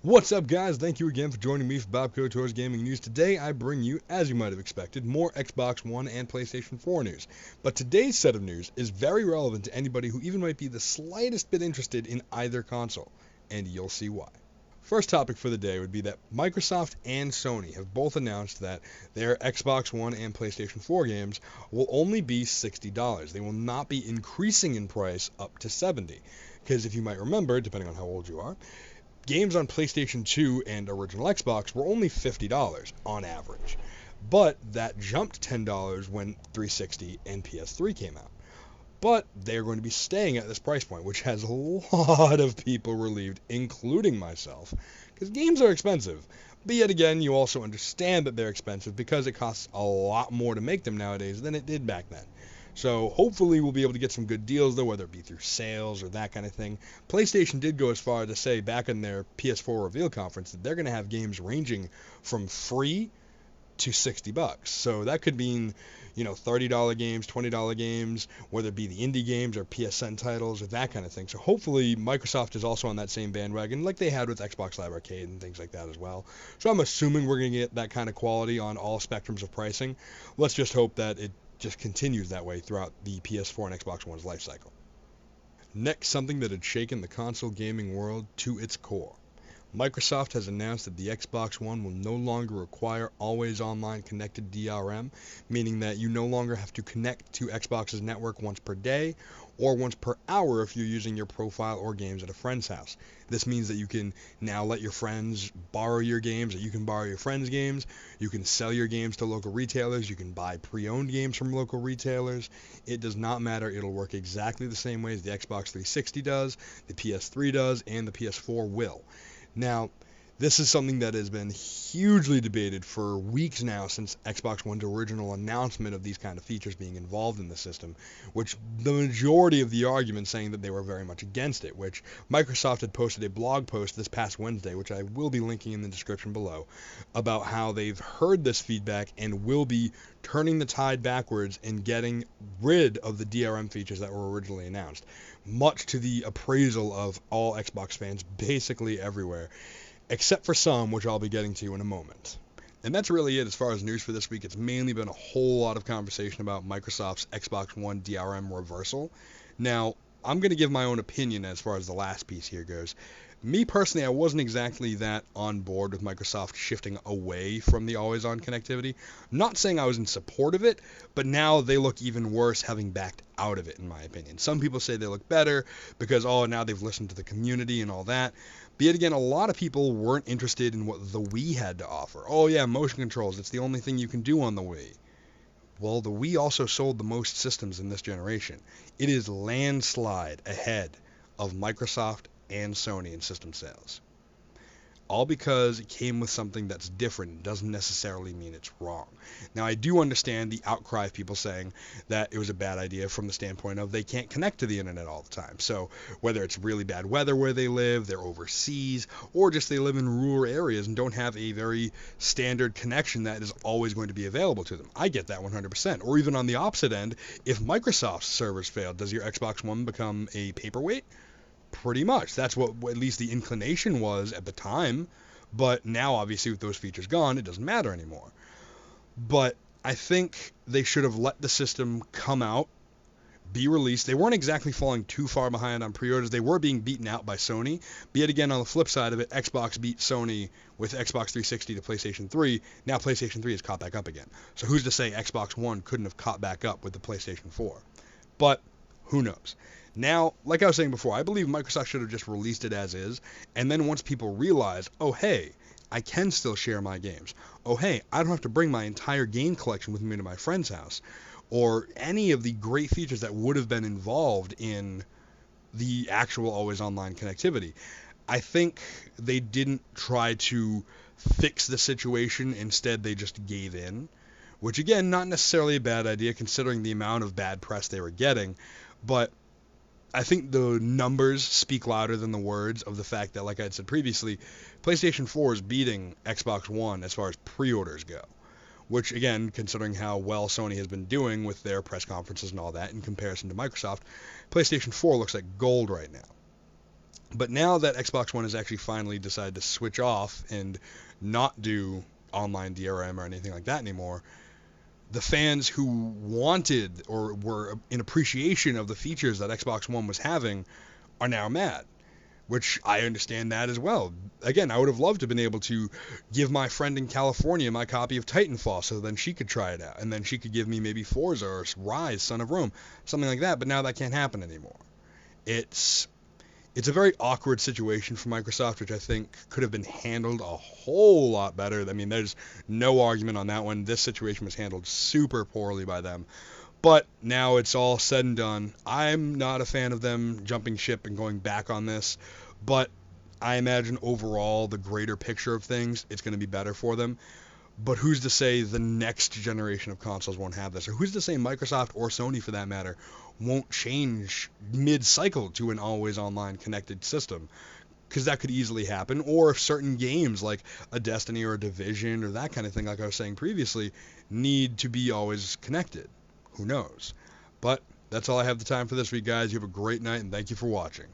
What's up, guys? Thank you again for joining me for bobK0T0R's Gaming News. Today, I bring you, as you might have expected, more Xbox One and PlayStation 4 news. But today's set of news is very relevant to anybody who even might be the slightest bit interested in either console, and you'll see why. First topic for the day would be that Microsoft and Sony have both announced that their Xbox One and PlayStation 4 games will only be $60. They will not be increasing in price up to $70. Because if you might remember, depending on how old you are, games on PlayStation 2 and original Xbox were only $50 on average. But that jumped $10 when 360 and PS3 came out. But they're going to be staying at this price point, which has a lot of people relieved, including myself, because games are expensive. But yet again, you also understand that they're expensive because it costs a lot more to make them nowadays than it did back then. So hopefully we'll be able to get some good deals, though, whether it be through sales or that kind of thing. PlayStation did go as far to say back in their PS4 reveal conference that they're going to have games ranging from free to $60. So that could mean, $30 games, $20 games, whether it be the indie games or PSN titles or that kind of thing. So hopefully Microsoft is also on that same bandwagon like they had with Xbox Live Arcade and things like that as well. So I'm assuming we're going to get that kind of quality on all spectrums of pricing. Let's just hope that it just continues that way throughout the PS4 and Xbox One's life cycle. Next, something that had shaken the console gaming world to its core. Microsoft has announced that the Xbox One will no longer require always online connected DRM, meaning that you no longer have to connect to Xbox's network once per day or once per hour if you're using your profile or games at a friend's house. This means that you can now let your friends borrow your games, that you can borrow your friends' games, you can sell your games to local retailers, you can buy pre-owned games from local retailers. It does not matter, it'll work exactly the same way as the Xbox 360 does, the PS3 does, and the PS4 will. Now, this is something that has been hugely debated for weeks now since Xbox One's original announcement of these kind of features being involved in the system, which the majority of the argument saying that they were very much against it, which Microsoft had posted a blog post this past Wednesday, which I will be linking in the description below, about how they've heard this feedback and will be turning the tide backwards and getting rid of the DRM features that were originally announced, much to the appraisal of all Xbox fans basically everywhere, except for some, which I'll be getting to in a moment. And that's really it as far as news for this week. It's mainly been a whole lot of conversation about Microsoft's Xbox One DRM reversal. Now, I'm going to give my own opinion as far as the last piece here goes. Me personally, I wasn't exactly that on board with Microsoft shifting away from the always-on connectivity. Not saying I was in support of it, but now they look even worse having backed out of it, in my opinion. Some people say they look better because, now they've listened to the community and all that. But yet again, a lot of people weren't interested in what the Wii had to offer. Oh yeah, motion controls, it's the only thing you can do on the Wii. Well, the Wii also sold the most systems in this generation. It is landslide ahead of Microsoft and Sony in system sales. All because it came with something that's different doesn't necessarily mean it's wrong. Now, I do understand the outcry of people saying that it was a bad idea from the standpoint of they can't connect to the internet all the time. So whether it's really bad weather where they live, they're overseas, or just they live in rural areas and don't have a very standard connection that is always going to be available to them. I get that 100%. Or even on the opposite end, if Microsoft's servers fail, does your Xbox One become a paperweight? Pretty much. That's what at least the inclination was at the time. But now, obviously, with those features gone, it doesn't matter anymore. But I think they should have let the system come out, be released. They weren't exactly falling too far behind on pre-orders. They were being beaten out by Sony. But yet again, on the flip side of it, Xbox beat Sony with Xbox 360 to PlayStation 3. Now PlayStation 3 has caught back up again. So who's to say Xbox One couldn't have caught back up with the PlayStation 4? But who knows? Now, like I was saying before, I believe Microsoft should have just released it as is, and then once people realize, oh hey, I can still share my games. Oh hey, I don't have to bring my entire game collection with me to my friend's house, or any of the great features that would have been involved in the actual always online connectivity. I think they didn't try to fix the situation, instead they just gave in, which again, not necessarily a bad idea considering the amount of bad press they were getting, but I think the numbers speak louder than the words of the fact that, like I had said previously, PlayStation 4 is beating Xbox One as far as pre-orders go. Which, again, considering how well Sony has been doing with their press conferences and all that in comparison to Microsoft, PlayStation 4 looks like gold right now. But now that Xbox One has actually finally decided to switch off and not do online DRM or anything like that anymore, the fans who wanted or were in appreciation of the features that Xbox One was having are now mad, which I understand that as well. Again, I would have loved to have been able to give my friend in California my copy of Titanfall so then she could try it out, and then she could give me maybe Forza or Rise, Son of Rome, something like that, but now that can't happen anymore. It's it's a very awkward situation for Microsoft, which I think could have been handled a whole lot better. I mean, there's no argument on that one. This situation was handled super poorly by them. But now it's all said and done. I'm not a fan of them jumping ship and going back on this, but I imagine overall the greater picture of things, it's going to be better for them. But who's to say the next generation of consoles won't have this? Or who's to say Microsoft or Sony, for that matter, won't change mid-cycle to an always online connected system? Because that could easily happen. Or if certain games like a Destiny or a Division or that kind of thing, like I was saying previously, need to be always connected. Who knows? But that's all I have the time for this week, guys. You have a great night, and thank you for watching.